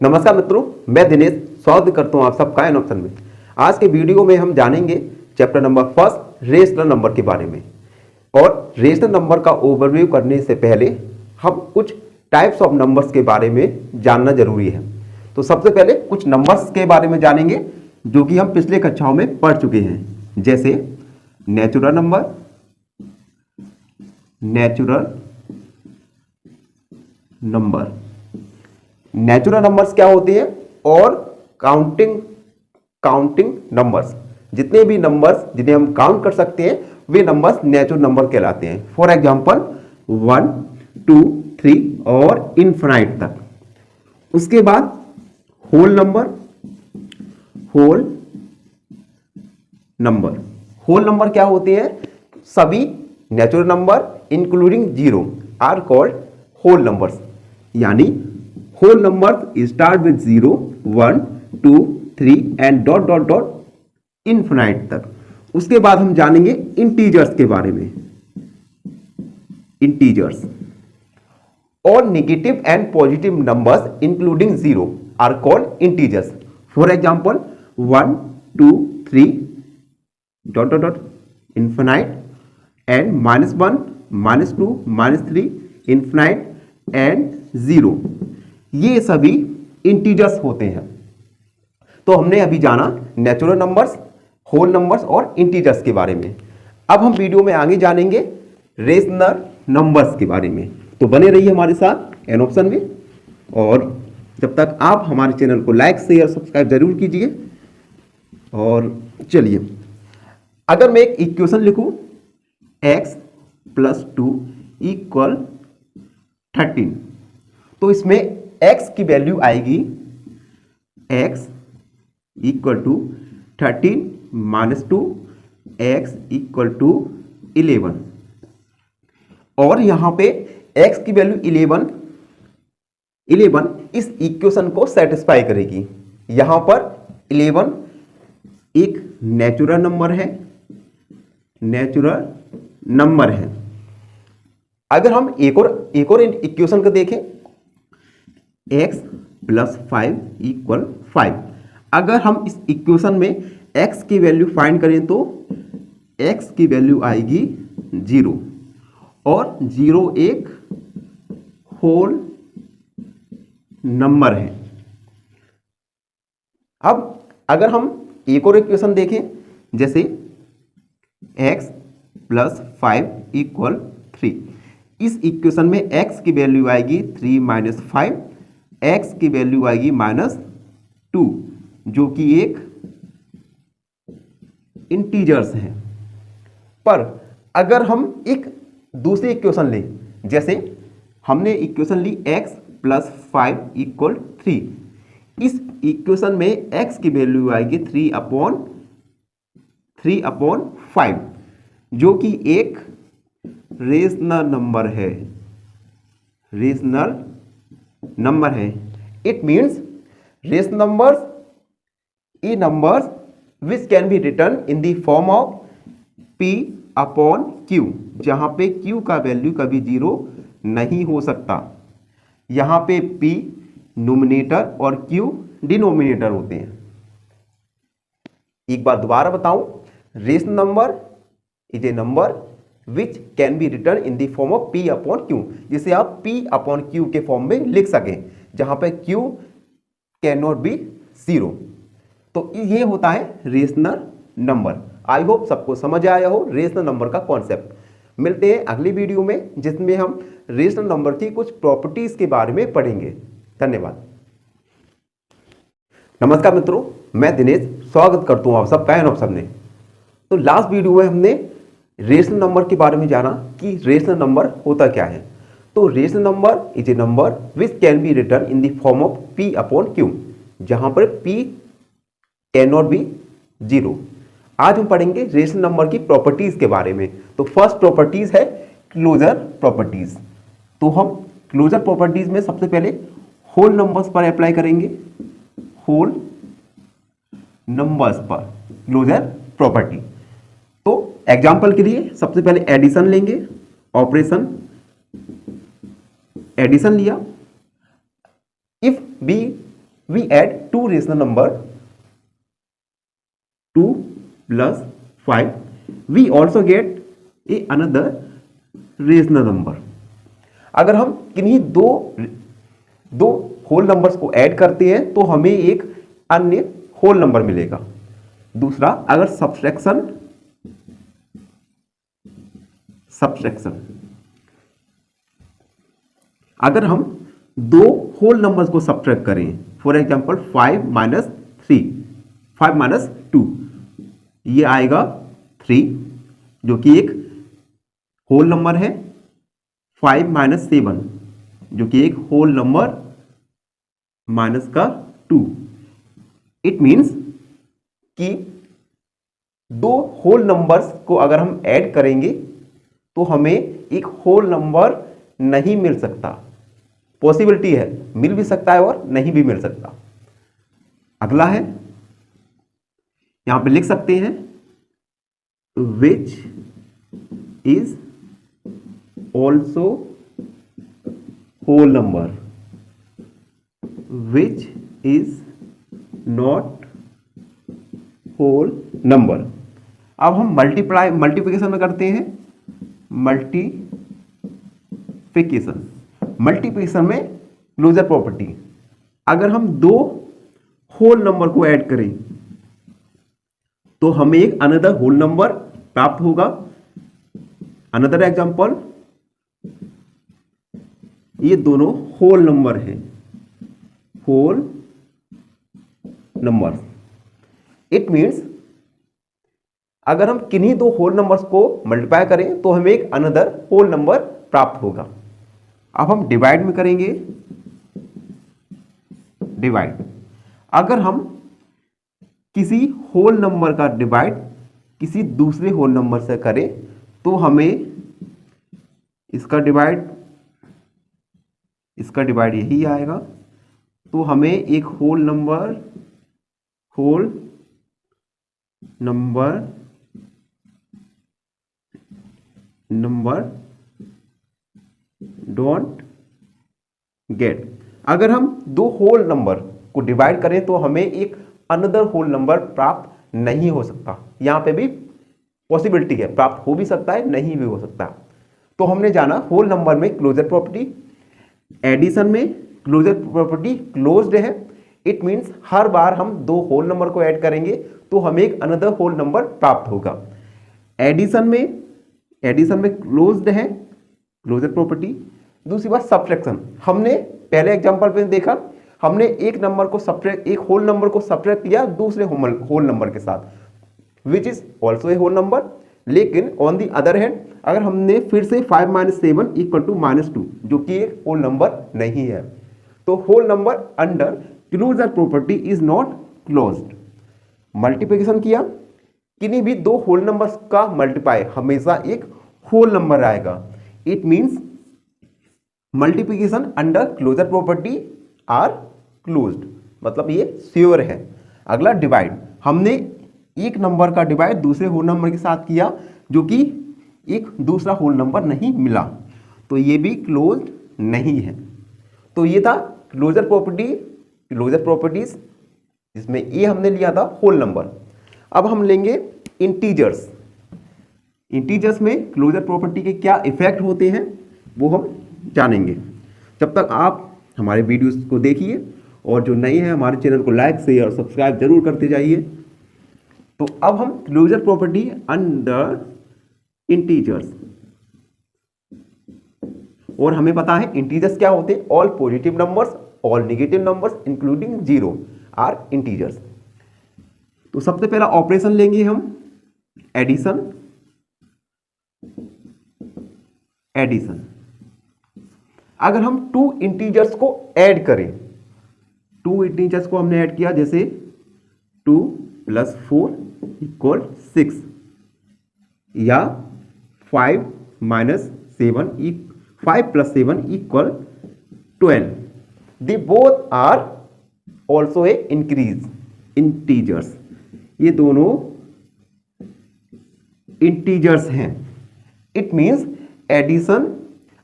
नमस्कार मित्रों, मैं दिनेश स्वागत करता हूं आप सबका एन ऑप्शन में। आज के वीडियो में हम जानेंगे chapter number first rational number के बारे में। और रेशनल नंबर का ओवरव्यू करने से पहले हम कुछ टाइप्स ऑफ नंबर्स के बारे में जानना जरूरी है। तो सबसे पहले कुछ नंबर्स के बारे में जानेंगे जो कि हम पिछले कक्षाओं में पढ़ चुके हैं, जैसे नेचुरल नंबर, नेचुरल नंबर्स क्या होते हैं और काउंटिंग नंबर्स। जितने भी नंबर्स जिन्हें हम काउंट कर सकते हैं वे नंबर्स नेचुरल नंबर कहलाते हैं। फॉर एग्जांपल 1, 2, 3 और इनफिनाइट तक। उसके बाद होल नंबर क्या होते हैं? सभी natural number including zero are called whole numbers. यानी whole number start with 0, 1, 2, 3 and dot dot dot infinite तक। उसके बाद हम जानेंगे इंटीजर्स के बारे में। इंटीजर्स और negative and positive numbers including zero are called integers. For example 1, 2, 3 dot dot dot infinite and -1, -2, -3 infinite and 0। ये सभी इंटीजर्स होते हैं। तो हमने अभी जाना नेचुरल नंबर्स, होल नंबर्स और इंटीजर्स के बारे में। अब हम वीडियो में आगे जानेंगे रेशनल नंबर्स के बारे में। तो बने रहिए हमारे साथ एन ऑप्शन में। और जब तक आप हमारे चैनल को लाइक, शेयर, सब्सक्राइब जरूर कीजिए। और चलिए, अगर मैं एक इक्वेशन लिखूं x + 2 = 13, तो इसमें x की वैल्यू आएगी x = 13 - 2 x = 11। और यहां पे x की वैल्यू 11 इस इक्वेशन को सेटिस्फाई करेगी। यहां पर 11 एक नेचुरल नंबर है। अगर हम एक और इक्वेशन को देखें x + 5 = 5। अगर हम इस इक्वेशन में x की वैल्यू फाइंड करें तो x की वैल्यू आएगी 0 और 0 एक होल नंबर है। अब अगर हम एक और इक्वेशन देखें, जैसे x + 5 = 3। इस इक्वेशन में x की वैल्यू आएगी 3 - 5, x की वैल्यू आएगी -2, जो कि एक इंटीजर्स है। पर अगर हम एक दूसरी इक्वेशन लें, जैसे हमने इक्वेशन ली x + 5 = 3। इस इक्वेशन में x की वैल्यू आएगी 3/5, जो कि एक रेशनल नंबर है। It means rational numbers A numbers which can be return in the form of P/Q, जहां पे Q का वैल्यू कभी 0 नहीं हो सकता। यहां पे P न्यूमरेटर और Q डिनोमिनेटर होते हैं। एक बार दोबारा बताऊं, rational number is a number which can be return in the form of P/Q, जिसे आप P/Q के फॉर्म में लिख सकें, जहां पे Q कैन नॉट बी 0। तो ये होता है रेशनल नंबर। आई होप सबको समझ आया हो रेशनल नंबर का कॉन्सेप्ट। मिलते हैं अगली वीडियो में, जिसमें हम रेशनल नंबर की कुछ प्रॉपर्टीज के बारे में पढ़ेंगे। धन्यवाद। नमस्कार मित्रों, मैं दिनेश स्वागत करता हूं आप सबका एन ऑप्शन में। तो लास्ट वीडियो में हमने रेशनल नंबर के बारे में जाना कि रेशनल नंबर होता क्या है। तो rational number is a number which can be return in the form of P/Q, जहां पर P कैन नॉट बी 0। आज हम पढ़ेंगे रेशनल नंबर की प्रॉपर्टीज के बारे में। तो फर्स्ट प्रॉपर्टीज है क्लोजर प्रॉपर्टीज। तो हम क्लोजर प्रॉपर्टीज में सबसे पहले होल नंबर्स पर अप्लाई करेंगे। होल नंबर्स पर क्लोजर प्रॉपर्टी। तो एग्जांपल के लिए सबसे पहले एडिशन लेंगे। ऑपरेशन एडिशन लिया। If B we add two rational number 2 plus 5, we also get a another rational number. अगर हम किन्हीं दो होल नंबर्स को ऐड करते हैं तो हमें एक अन्य होल नंबर मिलेगा. दूसरा, अगर सब्सट्रैक्शन अगर हम दो होल नंबर्स को सब्ट्रैक्ट करें, फॉर एग्जांपल 5 माइनस 3, 5 माइनस 2, ये आएगा 3 जो कि एक होल नंबर है. 5 माइनस 7 जो कि एक होल नंबर माइनस का 2. इट मीन्स कि दो होल नंबर्स को अगर हम ऐड करेंगे तो हमें एक होल नंबर नहीं मिल सकता. पॉसिबिलिटी है, मिल भी सकता है और नहीं भी मिल सकता. अगला है, यहां पे लिख सकते हैं which is also whole number, which is not whole number. अब हम मल्टीप्लिकेशन में करते हैं. मल्टीप्लिकेशन में क्लोजर प्रॉपर्टी, अगर हम दो होल नंबर को ऐड करें तो हमें एक अनदर होल नंबर प्राप्त होगा. अनदर एग्जांपल, ये दोनों होल नंबर हैं, होल नंबर. इट मीन्स अगर हम किन्हीं दो होल नंबर्स को मल्टीप्लाई करें तो हमें एक अनदर होल नंबर प्राप्त होगा. अब हम डिवाइड में करेंगे. डिवाइड, अगर हम किसी होल नंबर का डिवाइड किसी दूसरे होल नंबर से करें तो हमें इसका डिवाइड यही आएगा. तो हमें एक होल नंबर डोंट गेट. अगर हम दो होल नंबर को डिवाइड करें तो हमें एक अनदर होल नंबर प्राप्त नहीं हो सकता. यहां पे भी पॉसिबिलिटी है, प्राप्त हो भी सकता है, नहीं भी हो सकता. तो हमने जाना होल नंबर में क्लोजर प्रॉपर्टी. एडिशन में क्लोजर प्रॉपर्टी क्लोज्ड है. इट मीन्स हर बार हम दो होल नंबर को ऐड करेंगे तो हमें एक अनदर होल नंबर प्राप्त होगा. एडिशन में क्लोज्ड है क्लोजर प्रॉपर्टी. दूसरी बात सब्ट्रैक्शन, हमने पहले एग्जांपल पे देखा, हमने एक होल नंबर को सब्ट्रैक्ट किया दूसरे होल नंबर के साथ, which is also a whole number. लेकिन ऑन दी अदर हैंड अगर हमने फिर से 5 माइनस 7 इक्वल टू -2 जो कि एक होल नंबर नहीं है, तो whole number under closure property is not closed. Multiplication किया, किन्हीं भी दो होल नंबर्स का मल्टीप्लाई हमेशा एक होल नंबर आएगा. It means multiplication under closure property are closed, मतलब ये श्योर है. अगला डिवाइड, हमने एक नंबर का डिवाइड दूसरे होल नंबर के साथ किया जो कि एक दूसरा होल नंबर नहीं मिला, तो ये भी क्लोज्ड नहीं है. तो ये था क्लोजर प्रॉपर्टीज, जिसमें ये हमने लिया था होल नंबर. अब हम लेंगे इंटीजर्स. इंटीजर्स में क्लोजर प्रॉपर्टी के क्या इफेक्ट होते हैं वो हम जानेंगे. जब तक आप हमारे वीडियोस को देखिए और जो नए हैं हमारे चैनल को लाइक शेयर और सब्सक्राइब जरूर करते जाइए. तो अब हम क्लोजर प्रॉपर्टी अंडर इंटीजर्स, और हमें पता है इंटीजर्स क्या होते हैं. All positive numbers, all negative numbers including 0 are integers. तो सबसे पहला ऑपरेशन लेंगे हम एडिशन. अगर हम टू इंटीजर्स को ऐड करें, टू इंटीजर्स को हमने ऐड किया, जैसे 2 + 4 = 6 या 5 - 7 5 + 7 = 12. They both are also a integers. ये दोनों इंटीजर्स हैं. It means addition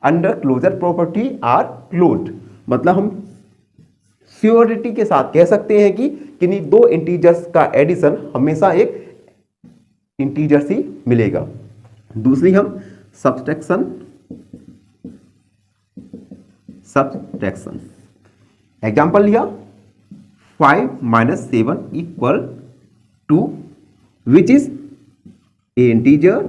under closure property are closed, मतलब हम श्योरिटी के साथ कह सकते हैं कि किन्हीं दो इंटीजर्स का एडिशन हमेशा एक इंटीजर्स ही मिलेगा। दूसरी हम सब्सट्रैक्शन एग्जांपल लिया 5 - 7 = 2 which is a integer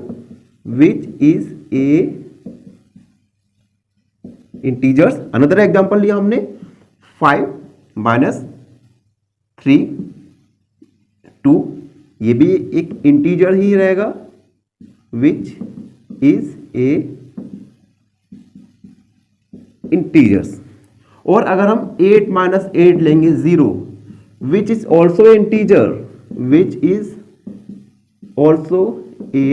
integers। Another example लिया हमने 5 - 3 2, ये भी एक इंटीजर ही रहेगा which is a integers। और अगर हम 8 - 8 लेंगे 0 which is also integer which is also a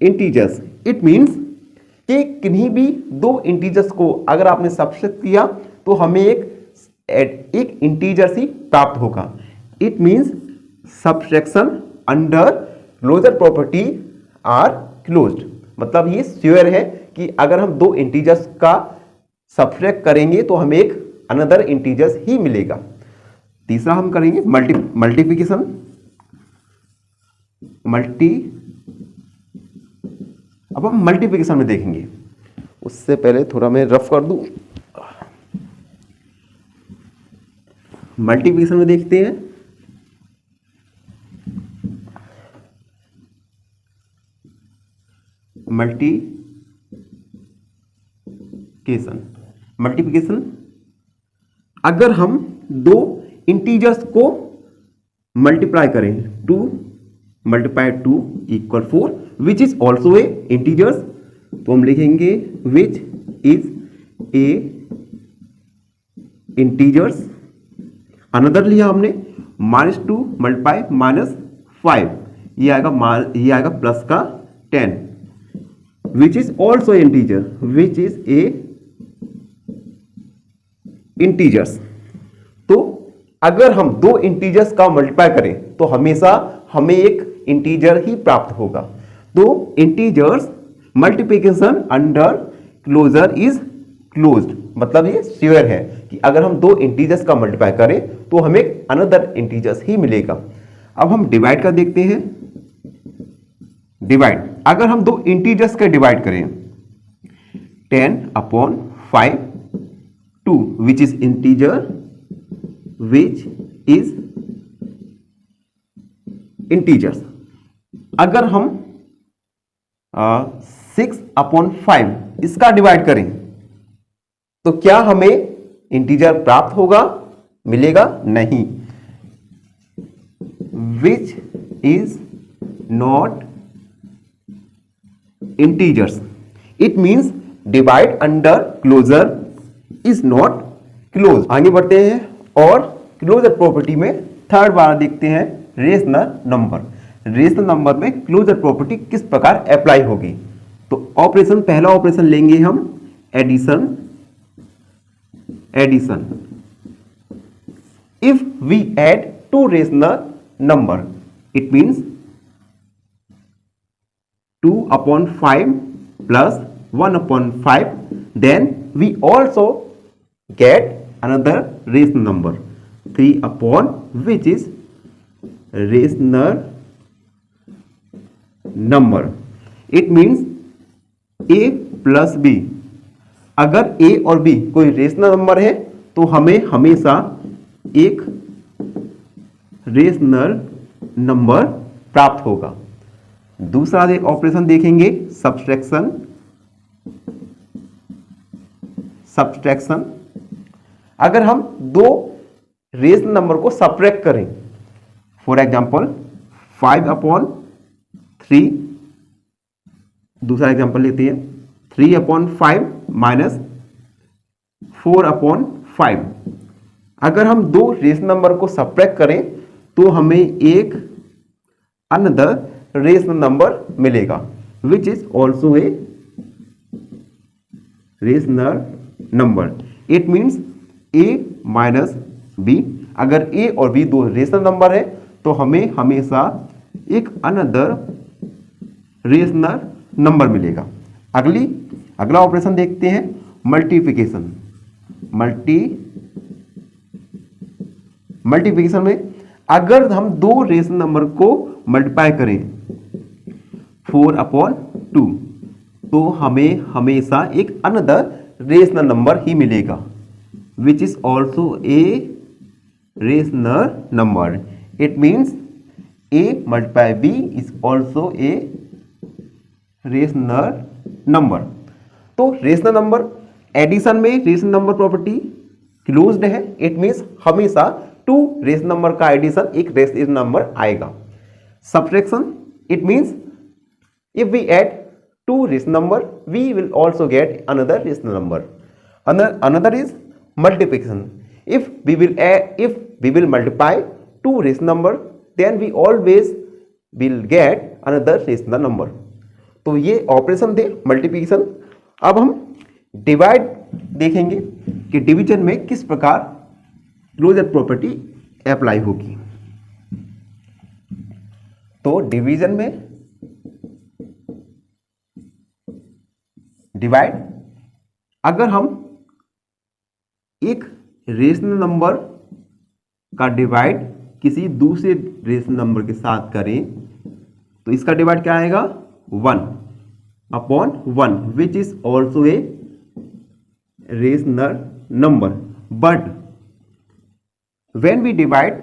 integers। It means कि किन्हीं भी दो इंटीजर्स को अगर आपने सब्ट्रैक्ट किया तो हमें एक इंटीजर ही प्राप्त होगा। It means subtraction under closure property are closed. मतलब ये श्योर है कि अगर हम दो इंटीजर्स का सब्ट्रैक्ट करेंगे तो हमें एक अनदर इंटीजर्स ही मिलेगा। तीसरा हम करेंगे मल्टीप्लिकेशन। अब हम मल्टीप्लिकेशन में देखेंगे, उससे पहले थोड़ा मैं रफ कर दूं। मल्टीप्लिकेशन में देखते हैं मल्टीप्लिकेशन अगर हम दो इंटीजर्स को मल्टीप्लाई करें 2 × 2 = 4 विच इज ऑल्सो ए इंटीजर्स, तो हम लिखेंगे which is a integers. Another लिया हमने -2 × -5, ये आएगा प्लस का 10 विच is also integer which is a integers. तो अगर हम दो इंटीजर्स का मल्टीप्लाई करें तो हमेशा हमें एक इंटीजर ही प्राप्त होगा। तो integers multiplication under closure is closed. मतलब ये श्योर है कि अगर हम दो इंटीजर्स का मल्टीप्लाई करें तो हमें अनदर इंटीजर्स ही मिलेगा। अब हम डिवाइड का देखते हैं। डिवाइड अगर हम दो इंटीजर्स का डिवाइड करें 10/5 2 which is integer which is integers. अगर हम 6/5 इसका डिवाइड करें तो क्या हमें इंटीजर प्राप्त होगा? मिलेगा नहीं। Which is not integers. It means divide under closure is not close. आगे बढ़ते हैं और क्लोजर प्रॉपर्टी में थर्ड बार देखते हैं रेशनल नंबर। रेशनल नंबर में क्लोजर प्रॉपर्टी किस प्रकार अप्लाई होगी? तो ऑपरेशन, पहला ऑपरेशन लेंगे हम addition. If we add two rational number it means 2/5 plus 1/5, then we also get another rational number 3 which is rational number। it means a plus b। अगर a और b कोई rational number है तो हमें हमेशा एक रेशनल नंबर प्राप्त होगा। दूसरा ऑपरेशन देखेंगे सब्सट्रैक्शन। अगर हम दो रेशनल नंबर को सब्ट्रैक्ट करें, फॉर एग्जांपल 5/3, दूसरा एग्जांपल लेते हैं 3/5 -4/5। अगर हम दो रेशनल नंबर को सब्ट्रैक्ट करें तो हमें एक अनदर रेशनल नंबर मिलेगा which is also a rational number. It means a minus b। अगर a और b दो रेशनल नंबर है तो हमें हमेशा एक अनदर रेशनल नंबर मिलेगा। अगला ऑपरेशन देखते हैं मल्टीप्लिकेशन। मल्टीप्लिकेशन में अगर हम दो रेशनल नंबर को मल्टीप्लाई करें 4/2 तो हमें हमेशा एक अनदर रेशनल नंबर ही मिलेगा which is also a rational number. It means a multiply b is also a rational number. तो रेशनल नंबर एडिशन में रेशनल नंबर प्रॉपर्टी क्लोज्ड है. इट मीन्स हमेशा टू रेशनल नंबर का addition एक rational number आएगा. Subtraction it means if we add two rational number we will also get another rational number. Another is multiplication. If we will multiply two rational number then we always will get another rational number. तो ये operation थे multiplication. अब हम divide देखेंगे कि division में किस प्रकार क्लोजर प्रॉपर्टी अप्लाई होगी. तो डिवीजन में डिवाइड अगर हम एक रेशनल नंबर का डिवाइड किसी दूसरे रेशनल नंबर के साथ करें तो इसका डिवाइड क्या आएगा 1/1 which is also a rational number. But when we divide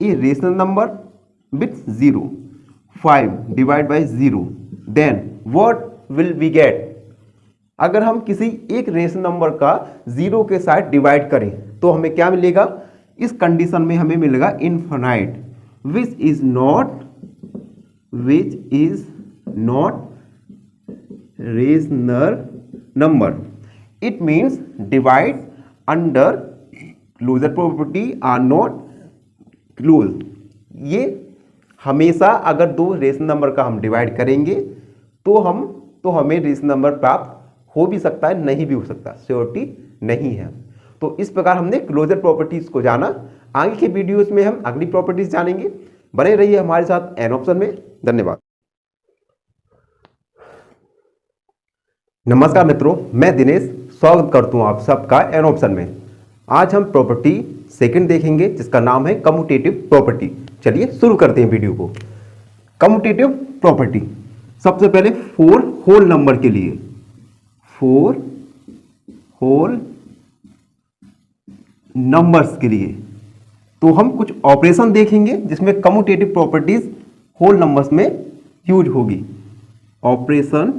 a rational number with 0 5 divide by 0 then what will we get. अगर हम किसी एक रेशनल नंबर का 0 के साथ डिवाइड करें तो हमें क्या मिलेगा. इस कंडीशन में हमें मिलेगा infinite which is not rational number. It means divide under closure property are not close. ये हमेशा अगर दो रेशनल नंबर का हम डिवाइड करेंगे तो हमें रेशनल नंबर प्राप्त हो भी सकता है, नहीं भी हो सकता, श्योरिटी नहीं है. तो इस प्रकार हमने क्लोजर प्रॉपर्टीज को जाना. आगे के वीडियोस में हम अगली प्रॉपर्टीज जानेंगे. बने रहिए हमारे साथ एन ऑप्शन में. धन्यवाद. नमस्कार मित्रों, मैं दिनेश स्वागत करता हूं आप सबका एन ऑप्शन में. आज हम प्रॉपर्टी सेकंड देखेंगे जिसका नाम है कम्यूटेटिव प्रॉपर्टी. चलिए शुरू करते हैं वीडियो को. कम्यूटेटिव प्रॉपर्टी सबसे पहले 4 होल नंबर के लिए 4 होल नंबर्स के लिए तो हम कुछ ऑपरेशन देखेंगे जिसमें कम्यूटेटिव प्रॉपर्टीज होल नंबर्स में यूज होगी. ऑपरेशन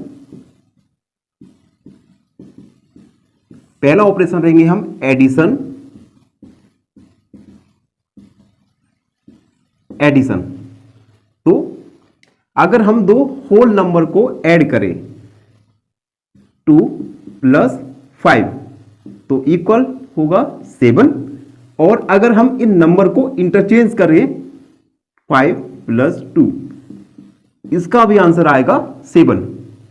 पहला ऑपरेशन रहेंगे हम एडिशन. तो अगर हम दो होल नंबर को ऐड करें 2 + 5 तो इक्वल होगा 7. और अगर हम इन नंबर को इंटरचेंज करें 5 + 2 इसका भी आंसर आएगा 7.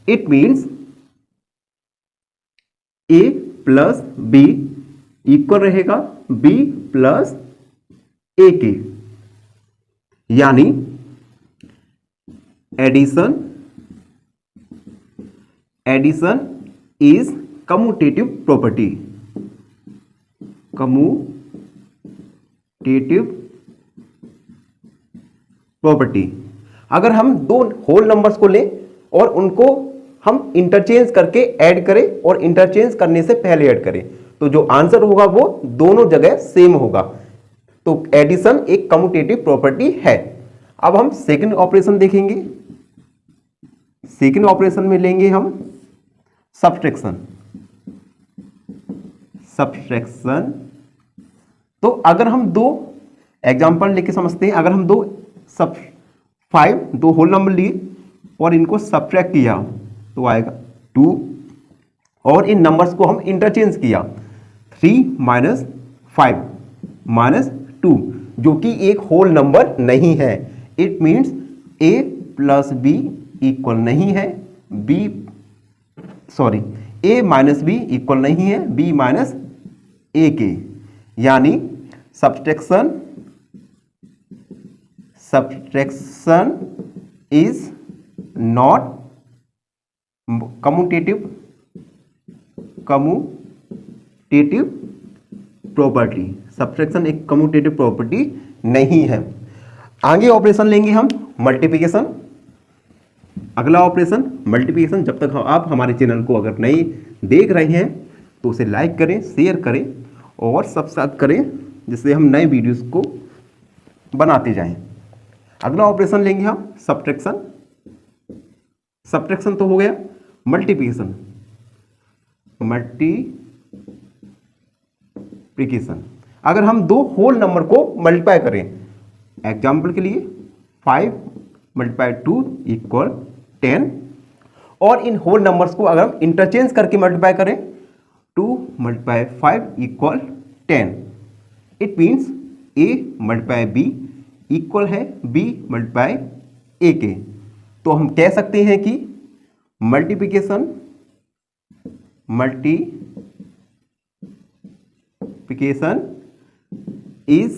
It means a + b equal रहेगा b + a के. यानी एडिशन इज कम्यूटेटिव प्रॉपर्टी. अगर हम दो होल नंबर्स को लें और उनको हम इंटरचेंज करके ऐड करें और इंटरचेंज करने से पहले ऐड करें तो जो आंसर होगा वो दोनों जगह सेम होगा. तो एडिशन एक कम्यूटेटिव प्रॉपर्टी है. अब हम सेकंड ऑपरेशन देखेंगे. सेकंड ऑपरेशन में लेंगे हम सब्ट्रैक्शन. तो अगर हम दो एग्जांपल लेके समझते हैं. अगर हम दो होल नंबर लिए और इनको सब्ट्रैक्ट किया तो आएगा 2 और इन नंबर्स को हम इंटरचेंज किया 3 - 5 - 2 जो कि एक होल नंबर नहीं है. It means a + b equal नहीं है a - b इक्वल नहीं है b - a के. यानी subtraction is not commutative property. Subtraction एक कम्यूटेटिव प्रॉपर्टी नहीं है। आगे ऑपरेशन लेंगे हम मल्टीप्लिकेशन। अगला ऑपरेशन मल्टीप्लिकेशन। जब तक आप हमारे चैनल को अगर नहीं देख रहे हैं तो उसे लाइक करें, शेयर करें और सब्सक्राइब करें, जिससे हम नए वीडियोस को बनाते जाएं। अगला ऑपरेशन लेंगे हम सब्ट्रैक्शन। सब्ट्रैक्शन तो हो गया। मल्टीप्लिकेशन। मल्टीप्लिकेशन अगर हम दो होल नंबर को मल्टीप्लाई करें, एग्जाम्पल के लिए 5 × 2 = 10, और इन होल नंबर्स को अगर हम इंटरचेंज करके मल्टीप्लाई करें, 2 × 5 = 10, it means a × b equal है b × a के। तो हम कह सकते हैं कि multiplication is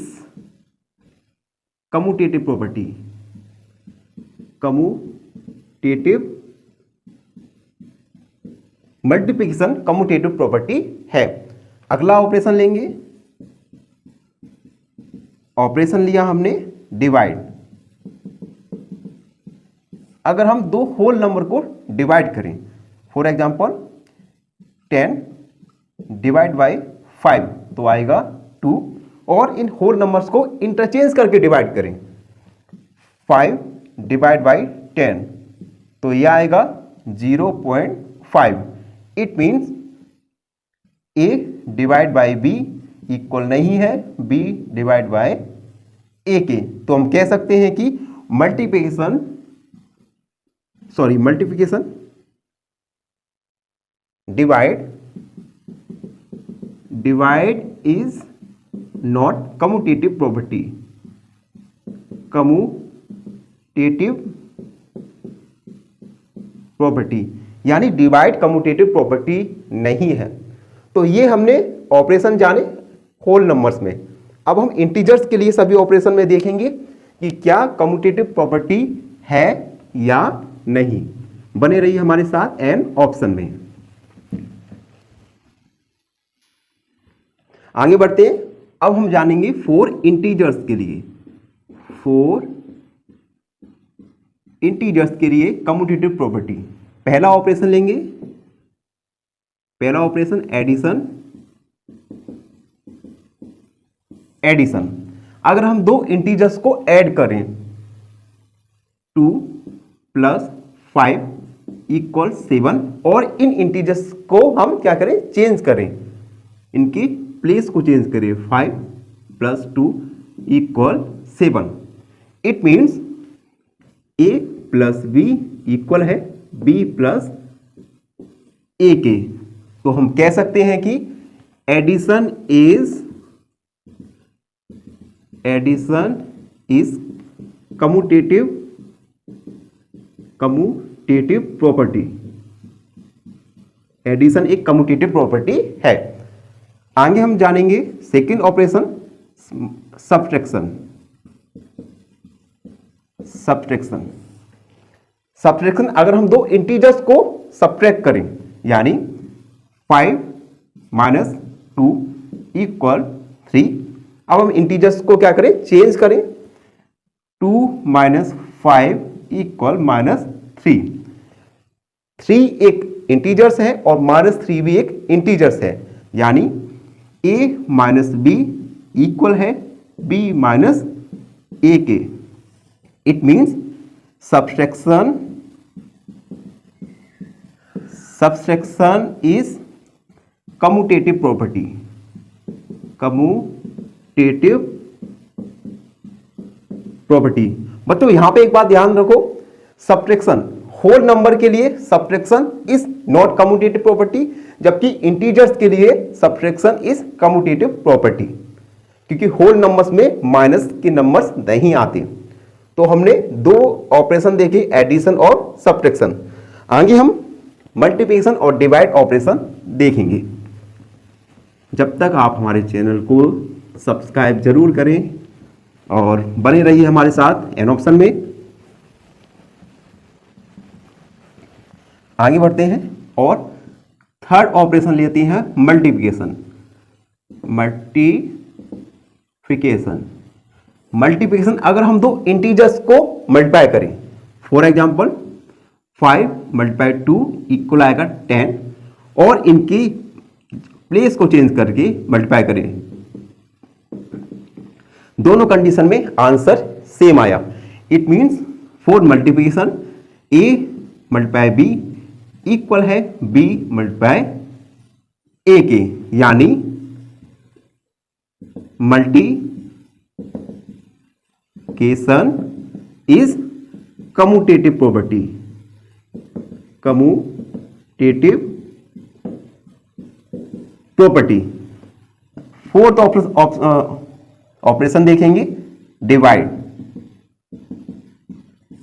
commutative property. Multiplication commutative property है। अगला ऑपरेशन लेंगे। ऑपरेशन लिया हमने डिवाइड। अगर हम दो होल नंबर को डिवाइड करें, फॉर एग्जांपल 10 ÷ 5 तो आएगा 2, और इन होल नंबर्स को इंटरचेंज करके डिवाइड करें, 5 ÷ 10 तो यह आएगा 0.5। It means a / b equal नहीं है b / a के। तो हम कह सकते हैं कि multiplication divide is not commutative property. यानी डिवाइड कम्यूटेटिव प्रॉपर्टी नहीं है। तो ये हमने ऑपरेशन जाने होल नंबर्स में। अब हम इंटीजर्स के लिए सभी ऑपरेशन में देखेंगे कि क्या कम्यूटेटिव प्रॉपर्टी है या नहीं। बने रहिए हमारे साथ एन ऑप्शन में। आगे बढ़ते हैं। अब हम जानेंगे 4 इंटीजर्स के लिए। 4 इंटीजर्स के लिए कम्यूटेटिव प्रॉपर्टी। पहला ऑपरेशन लेंगे। पहला ऑपरेशन एडिशन। अगर हम दो इंटीजर्स को ऐड करें, 2 + 5 = 7, और इन इंटीजर्स को हम क्या करें, चेंज करें, इनकी प्लेस को चेंज करें, 5 + 2 = 7। It means a + b equal है b + a के। तो हम कह सकते हैं कि addition is commutative property. Addition एक कम्यूटेटिव प्रॉपर्टी है। आगे हम जानेंगे सेकेंड ऑपरेशन सब्ट्रैक्शन। अगर हम दो इंटीजर्स को सब्ट्रैक्ट करें, यानी 5 - 2 = 3। अब हम इंटीजर्स को क्या करें, चेंज करें, 2 - 5 = -3। 3 एक इंटीजर्स है और -3 भी एक इंटीजर्स है, यानी a - b इक्वल है b - a के। It means subtraction is commutative property. बच्चों यहां पे एक बात ध्यान रखो, सब्ट्रैक्शन होल नंबर के लिए subtraction is not commutative property, जबकि इंटीजर्स के लिए सब्ट्रैक्शन इज कम्यूटेटिव प्रॉपर्टी, क्योंकि होल नंबर्स में माइनस के नंबर्स नहीं आते। तो हमने दो ऑपरेशन देखे, एडिशन और सब्ट्रैक्शन। आगे हम मल्टीप्लिकेशन और डिवाइड ऑपरेशन देखेंगे। जब तक आप हमारे चैनल को सब्सक्राइब जरूर करें और बने रहिए हमारे साथ एन ऑप्शन में। आगे बढ़ते हैं और थर्ड ऑपरेशन लेते हैं मल्टीप्लिकेशन। मल्टीप्लिकेशन अगर हम दो इंटीजर्स को मल्टीप्लाई करें, फॉर एग्जांपल 5 मल्टीप्लाई 2 इक्वल आएगा 10, और इनकी प्लेस को चेंज करके मल्टीप्लाई करें, दोनों कंडीशन में आंसर सेम आया। It means for multiplication a multiply b equal है बी मल्टीप्लाई ए के, यानी multiplication is commutative property, commutative property. Fourth operation देखेंगे, डिवाइड।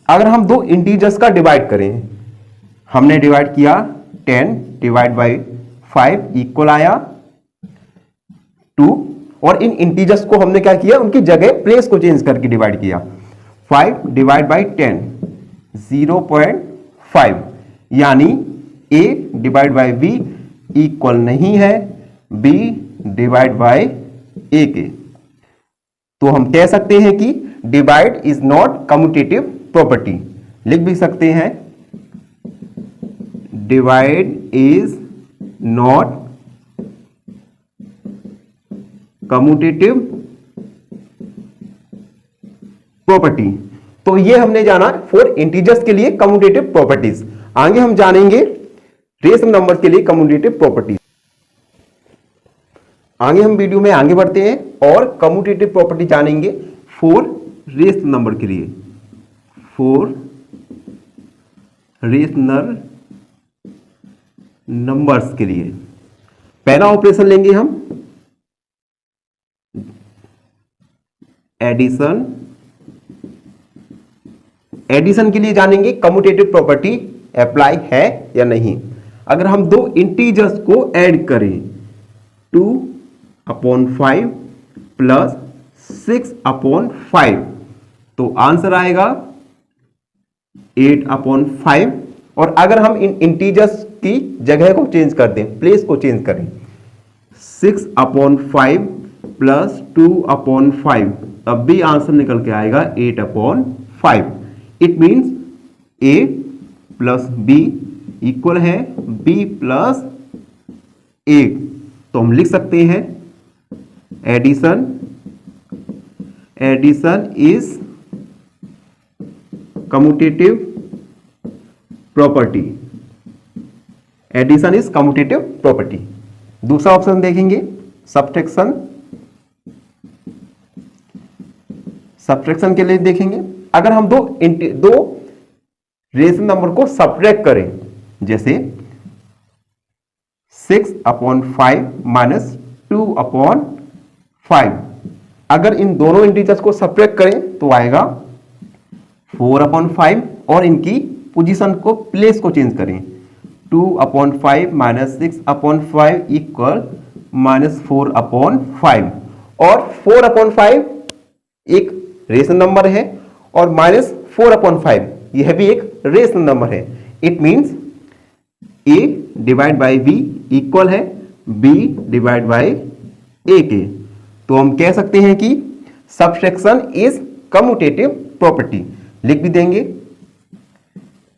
अगर हम दो इंटीजर्स का डिवाइड करें, हमने डिवाइड किया 10 डिवाइड बाई 5 इक्वल आया 2, और इन इंटीजर्स को हमने क्या किया, उनकी जगह प्लेस को चेंज करके डिवाइड किया। 5 डिवाइड बाई 10 0.5, यानी a divide by b equal नहीं है b डिवाइड बाई a के। तो हम कह सकते हैं कि divide is not commutative property. लिख भी सकते हैं divide is not commutative property. तो ये हमने जाना फॉर इंटीजर्स के लिए कम्यूटेटिव प्रॉपर्टीज। आगे हम जानेंगे रेशनल नंबर के लिए कम्यूटेटिव प्रॉपर्टीज। आगे हम वीडियो में आगे बढ़ते हैं और कम्यूटेटिव प्रॉपर्टी जानेंगे फॉर रेशनल नंबर के लिए, फॉर रेशनल नंबर्स के लिए। पहला ऑपरेशन लेंगे हम एडिशन। एडिशन के लिए जानेंगे कम्यूटेटिव प्रॉपर्टी अप्लाई है या नहीं। अगर हम दो इंटीजर्स को ऐड करें 2/5 प्लस 6/5, तो आंसर आएगा 8/5। और अगर हम इन इंटीजर्स की जगह को चेंज कर दें, प्लेस को चेंज करें, 6/5 प्लस 2/5, तब भी आंसर निकल के आएगा 8/5। इट means a plus b equal है b प्लस a। तो हम लिख सकते हैं addition is commutative property. Addition is commutative property. दूसरा ऑप्शन देखेंगे सब्ट्रैक्शन। सब्ट्रैक्शन के लिए देखेंगे, अगर हम दो रेशनल नंबर को सब्ट्रैक्ट करें, जैसे 6/5 माइनस 2/5, अगर इन दोनों इंटीजर्स को सब्ट्रैक्ट करें तो आएगा 4/5, और इनकी पोजीशन को, प्लेस को चेंज करें, 2/5 माइनस 6/5 इक्वल -4/5। और 4/5 एक रेशनल नंबर है और -4/5 यह भी एक रेशनल नंबर है। It means a divide by b equal है b डिवाइड बाई a के। तो हम कह सकते हैं कि सब्ट्रैक्शन इज कम्यूटेटिव प्रॉपर्टी। लिख भी देंगे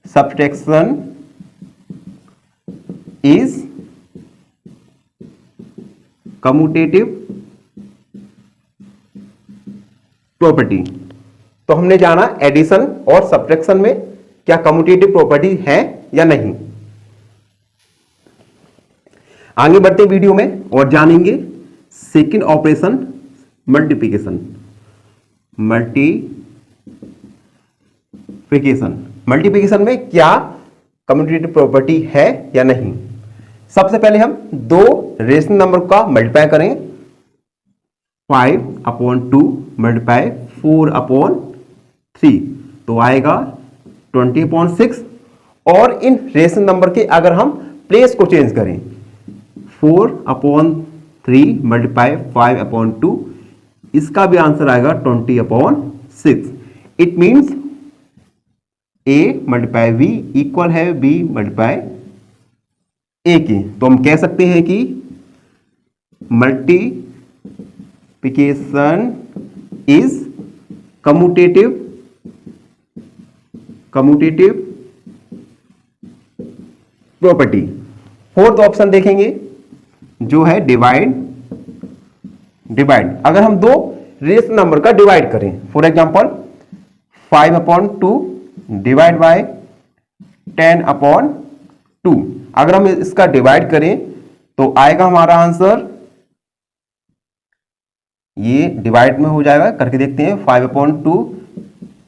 सब्ट्रैक्शन इज कम्यूटेटिव प्रॉपर्टी। तो हमने जाना एडिशन और सब्ट्रैक्शन में क्या कम्यूटेटिव प्रॉपर्टी है या नहीं। आगे बढ़ते वीडियो में और जानेंगे सेकंड ऑपरेशन मल्टीप्लिकेशन। मल्टीप्लिकेशन में क्या कम्यूटेटिव प्रॉपर्टी है या नहीं। सबसे पहले हम दो रेशनल नंबर का मल्टीप्लाई करें, 5/2 मल्टीप्लाई 4/3, तो आएगा 20/6। और इन रेशनल नंबर के अगर हम प्लेस को चेंज करें, 4/3 मल्टीप्लाई 5/2, इसका भी आंसर आएगा 20/6। It means a multiply b equal है b मल्टीप्लाई a के। तो हम कह सकते हैं कि multiplication is commutative property. Fourth option देखेंगे जो है डिवाइड। अगर हम दो रेशनल नंबर का डिवाइड करें, फॉर एग्जांपल 5/2 डिवाइड बाय 10/2, अगर हम इसका डिवाइड करें तो आएगा हमारा आंसर, ये डिवाइड में हो जाएगा, करके देखते हैं। 5/2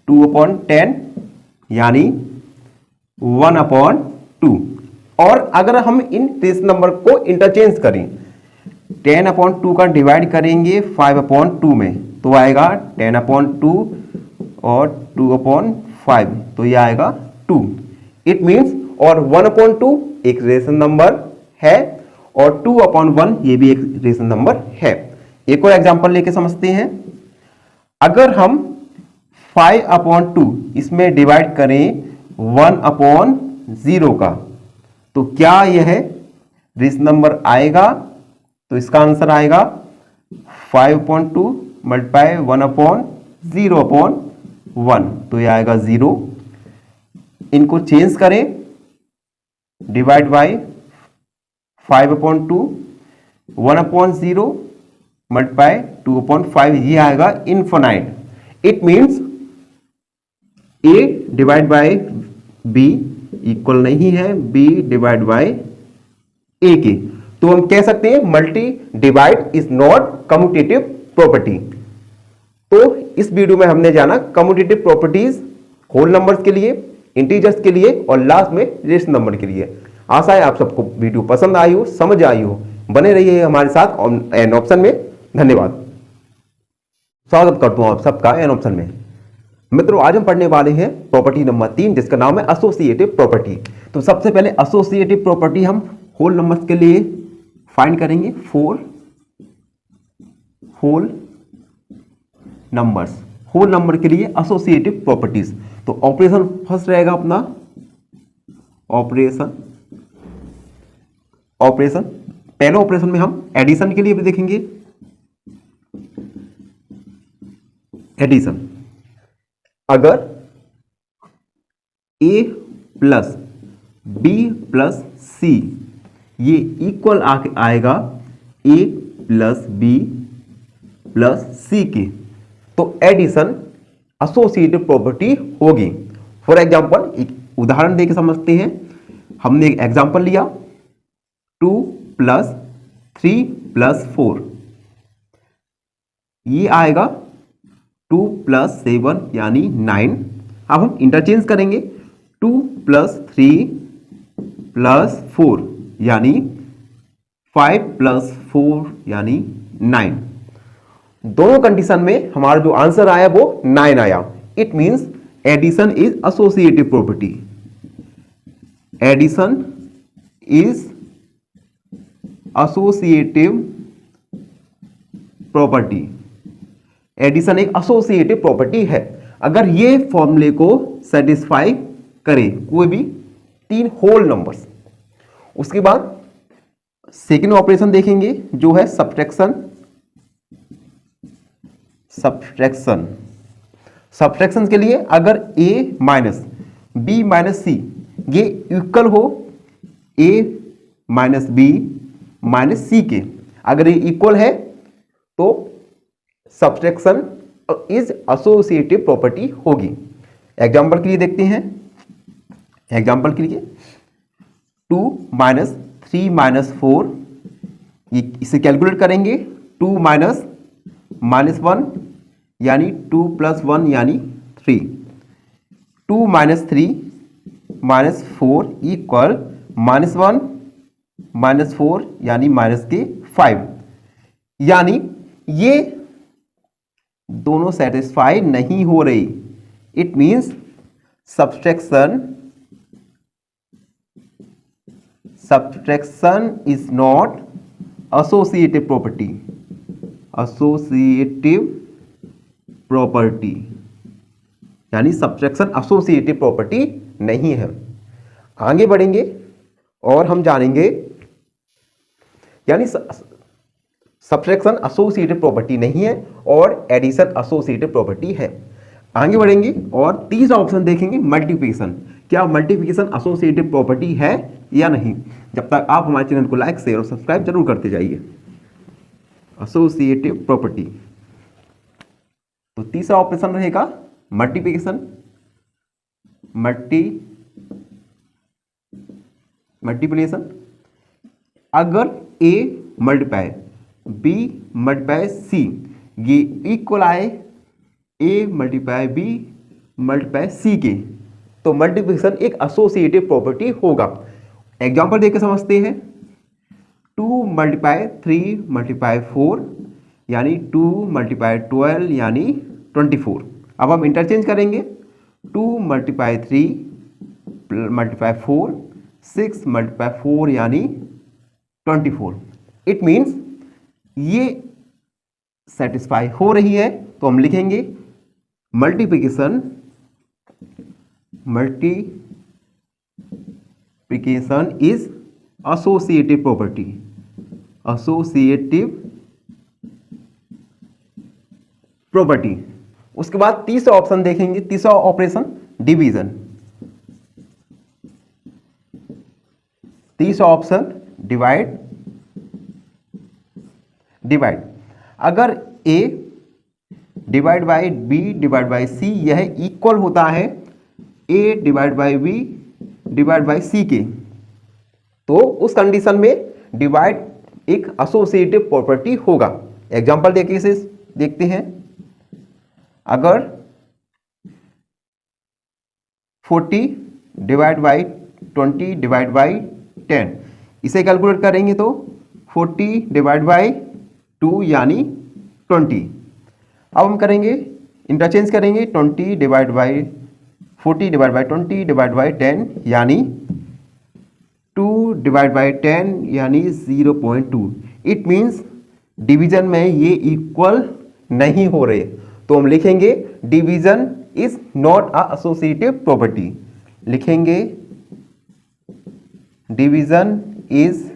2/10 यानी 1/2। और अगर हम इन रेशनल नंबर को इंटरचेंज करें, 10/2 का डिवाइड करेंगे 5/2 में तो आएगा 10/2 और 2/5, तो ये आएगा 2। इट मीन्स, और 1/2 एक रेशनल नंबर है और 2/1 ये भी एक रेशनल नंबर है। एक और एग्जांपल लेके समझते हैं। अगर हम 5/2 इसमें डिवाइड करें 1/0 का, तो क्या यह रेशनल नंबर आएगा? तो इसका आंसर आएगा 5/2 मल्टीप्लाई 1/0/1, तो यह आएगा 0। इनको चेंज करें, डिवाइड बाय 5/2 1/0 मल्टीप्लाई 2/5, ये आएगा infinite. It means a divide by b equal नहीं है b डिवाइड बाय a के। तो हम कह सकते हैं multi divide is not commutative property. तो इस वीडियो में हमने जाना कम्यूटेटिव प्रॉपर्टीज होल नंबर्स के लिए, इंटीजर्स के लिए और लास्ट में रेशनल नंबर के लिए। आशा है आप सबको वीडियो पसंद आई हो, समझ आई हो। बने रहिए हमारे साथ एन ऑप्शन में। धन्यवाद। स्वागत करता हूं आप सबका एन ऑप्शन में। मित्रों, आज हम पढ़ने वाले हैं प्रॉपर्टी नंबर 3, जिसका नाम है एसोसिएटिव प्रॉपर्टी। तो सबसे पहले एसोसिएटिव प्रॉपर्टी हम होल नंबर्स के लिए फाइंड करेंगे। 4 होल नंबर्स, होल नंबर के लिए एसोसिएटिव प्रॉपर्टीज। तो ऑपरेशन फर्स्ट रहेगा अपना ऑपरेशन। पहले ऑपरेशन में हम एडिशन के लिए भी देखेंगे। एडिशन, अगर a plus b plus c ये इक्वल आएगा a plus b plus c के, तो एडिशन एसोसिएटिव प्रॉपर्टी होगी। फॉर एग्जांपल एक उदाहरण देके समझते हैं। हमने एक एग्जांपल लिया 2 + 3 + 4, ये आएगा 2 + 7 यानी 9। अब हम इंटरचेंज करेंगे 2 + 3 + 4 यानी 5 + 4 यानी 9। दोनों कंडीशन में हमारा जो आंसर आया वो 9 आया। It means addition is associative property. Addition is associative property. Addition एक एसोसिएटिव प्रॉपर्टी है। अगर ये फॉर्मूले को सेटिस्फाई करे कोई भी 3 होल नंबर्स। उसके बाद सेकेंड ऑपरेशन देखेंगे जो है सब्ट्रैक्शन। सब्ट्रैक्शन के लिए अगर a minus b minus c ये इक्वल हो a minus b minus c के, अगर ये इक्वल है तो सब्ट्रैक्शन इज एसोसिएटिव प्रॉपर्टी होगी। एग्जांपल के लिए देखते हैं। एग्जांपल के लिए 2 − 3 - 4, ये इसे कैलकुलेट करेंगे। 2 - -1 यानी 2 + 1 यानी 3। 2 - 3 - 4 इक्वल -1 - 4 यानी -5। यानी ये दोनों सेटिस्फाई नहीं हो रही। It means subtraction is not associative property. Associative property यानी सब्ट्रैक्शन एसोसिएटिव प्रॉपर्टी नहीं है। आगे बढ़ेंगे और हम जानेंगे यानी सब्ट्रैक्शन एसोसिएटिव प्रॉपर्टी नहीं है और एडिशन एसोसिएटिव प्रॉपर्टी है। आगे बढ़ेंगे और तीसरा ऑप्शन देखेंगे मल्टीप्लिकेशन। क्या मल्टीप्लिकेशन एसोसिएटिव प्रॉपर्टी है या नहीं? जब तक आप हमारे चैनल को लाइक शेयर और सब्सक्राइब जरूर करते जाइए। एसोसिएटिव प्रॉपर्टी, तो तीसरा ऑप्शन रहेगा मल्टीप्लिकेशन, मल्टीप्लिकेशन। अगर A multiply B multiply C ये इक्वल आए A multiply B multiply C के, तो मल्टीप्लिकेशन एक एसोसिएटिव प्रॉपर्टी होगा। एग्जांपल देकर समझते हैं। 2 मल्टीप्लाई 3 मल्टीप्लाई 4 यानी 2 मल्टीप्लाई 12 यानी 24। अब हम इंटरचेंज करेंगे। 2 मल्टीप्लाई 3 मल्टीप्लाई 4, 6 मल्टीप्लाई 4 यानी 24। इट मीन्स ये सेटिस्फाई हो रही है, तो हम लिखेंगे multiplication is associative property. Associative property. उसके बाद तीसरा ऑप्शन देखेंगे, तीसरा ऑपरेशन डिवीजन। तीसरा ऑप्शन डिवाइड। अगर A divide by B divide by C यह इक्वल होता है A divide by B divide by C के, तो उस कंडीशन में डिवाइड एक एसोसिएटिव प्रॉपर्टी होगा। एग्जांपल देखिए, इसे देखते हैं। अगर 40 डिवाइड बाई 20 डिवाइड बाई 10 इसे कैलकुलेट करेंगे तो 40 डिवाइड बाई 2 यानी 20। अब हम करेंगे इंटरचेंज करेंगे 20 divide by 40 divide by 20 divide by 10 यानी 2 डिवाइड बाई 10 यानी 0.2। इट मीन्स डिवीजन में ये इक्वल नहीं हो रहे, तो हम लिखेंगे division is not a associative property. लिखेंगे division is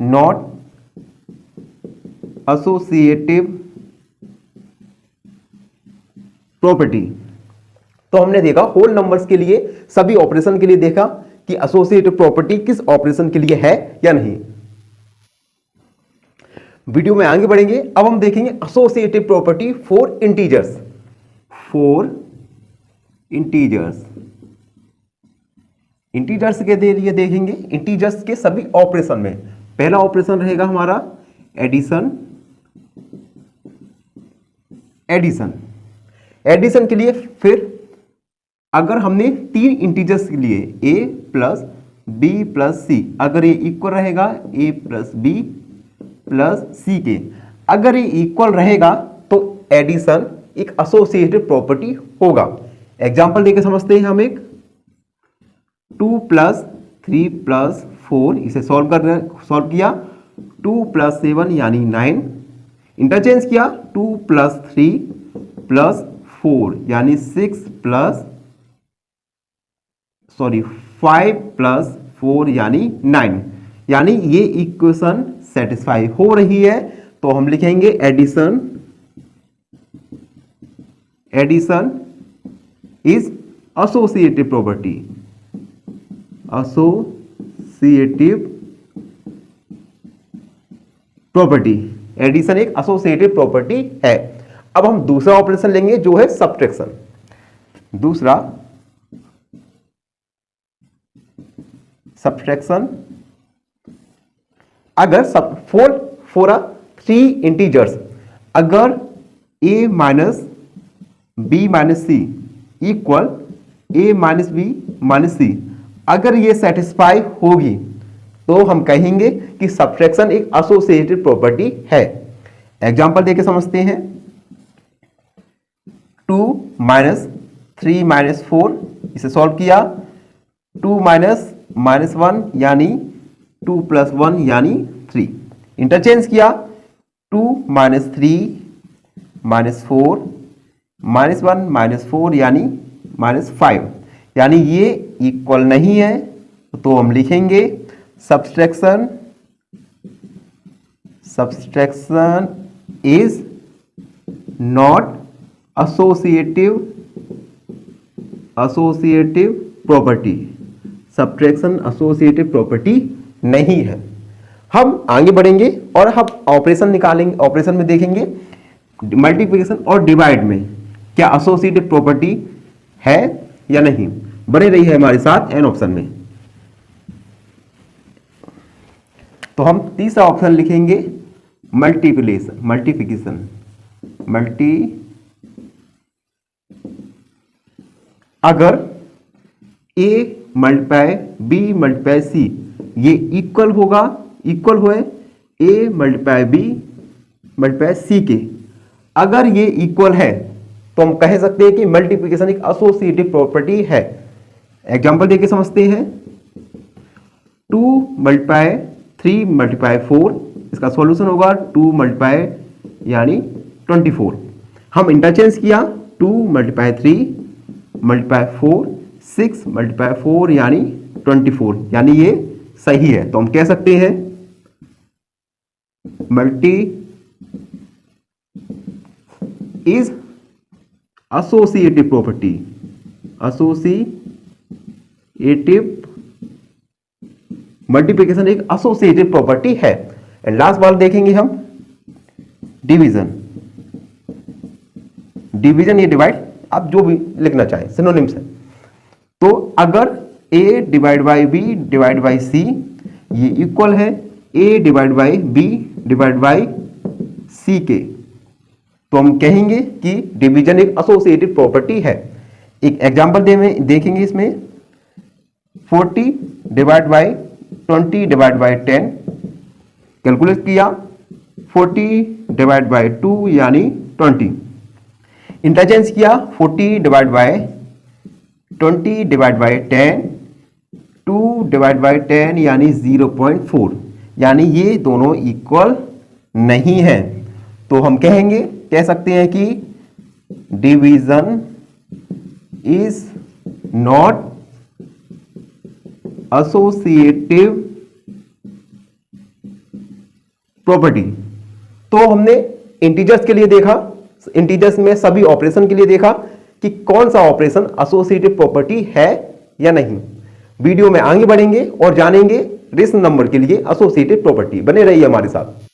not associative property. तो हमने देखा होल नंबर्स के लिए, सभी ऑपरेशन के लिए देखा कि एसोसिएटिव प्रॉपर्टी किस ऑपरेशन के लिए है या नहीं। वीडियो में आगे बढ़ेंगे। अब हम देखेंगे associative property for integers. Integers के लिए देखेंगे इंटीजर्स के सभी ऑपरेशन में। पहला ऑपरेशन रहेगा हमारा एडिशन के लिए। फिर अगर हमने 3 इंटीजर्स के लिए a plus b plus c, अगर ये इक्वल रहेगा a plus b plus c के, अगर ये इक्वल रहेगा तो एडिशन एक एसोसिएटिव प्रॉपर्टी होगा। एग्जांपल देके समझते हैं हम एक। 2 प्लस 3 प्लस 4 इसे सॉल्व किया। 2 प्लस 7 यानी 9। इंटरचेंज किया 2 प्लस 3 प्लस 4 यानी 5 प्लस 4 यानी 9। यानी ये इक्वेशन सेटिस्फाई हो रही है, तो हम लिखेंगे addition is associative property. Addition एक एसोसिएटिव प्रॉपर्टी है। अब हम दूसरा ऑपरेशन लेंगे जो है सब्ट्रैक्शन। दूसरा सब्ट्रैक्शन। अगर फॉर 3 इंटीजर्स, अगर a minus b minus c equal a minus b minus c, अगर ये सेटिस्फाई होगी तो हम कहेंगे कि सब्ट्रैक्शन एक एसोसिएटिव प्रॉपर्टी है। एग्जांपल देके समझते हैं। 2 माइनस 3 माइनस 4 इसे सॉल्व किया। 2 माइनस माइनस 1 यानी 2 प्लस 1 यानी 3। इंटरचेंज किया 2 माइनस 3 माइनस 4 माइनस 1 माइनस 4 यानी माइनस 5, यानी ये इक्वल नहीं है, तो हम लिखेंगे subtraction subtraction is not associative property. Subtraction associative property नहीं है। हम आगे बढ़ेंगे और हम ऑपरेशन निकालेंगे। ऑपरेशन में देखेंगे मल्टीप्लिकेशन और डिवाइड में क्या एसोसिएटिव प्रॉपर्टी है या नहीं। बने रही है हमारे साथ एन ऑप्शन में। तो हम तीसरा ऑप्शन लिखेंगे मल्टीप्लिकेशन। अगर a multiply b multiply c ये इक्वल होगा, इक्वल हुए a multiply b multiply c के, अगर ये इक्वल है तो हम कह सकते हैं कि मल्टीप्लिकेशन एक एसोसिएटिव प्रॉपर्टी है। एग्जांपल देके समझते हैं। 2 मल्टीप्लाई 3 मल्टीप्लाई 4, इसका सॉल्यूशन होगा 2 मल्टीप्लाई यानी 24। हम इंटरचेंज किया 2 मल्टीप्लाई 3 मल्टीप्लाई 4, 6 मल्टीप्लाई 4 यानी 24, यानी ये सही है। तो हम कह सकते हैं multi is associative property. Multiplication एक एसोसिएटिव प्रॉपर्टी है। एंड लास्ट वाला देखेंगे हम डिवीजन। ये डिवाइड आप जो भी लिखना चाहें, सिनोनिम्स है। तो अगर a divide by b divide by c ये इक्वल है a divide by b divide by c के, तो हम कहेंगे कि डिवीजन एक एसोसिएटिव प्रॉपर्टी है। एक एग्जांपल देखेंगे इसमें 40 divide by 20 divide by 10 calculate किया 40 डिवाइड बाई 2 यानी 20। इंटरचेंज किया 40 divide by 20 divide by 10, 2 divide by 10 यानी 0.4, यानी ये दोनों इक्वल नहीं है। तो हम कह सकते हैं कि division is not associative property. तो हमने इंटीजर्स के लिए देखा, इंटीजर्स में सभी ऑपरेशन के लिए देखा कि कौन सा ऑपरेशन एसोसिएटिव प्रॉपर्टी है या नहीं। वीडियो में आगे बढ़ेंगे और जानेंगे रेशनल नंबर के लिए एसोसिएटिव प्रॉपर्टी। बने रहिए हमारे साथ।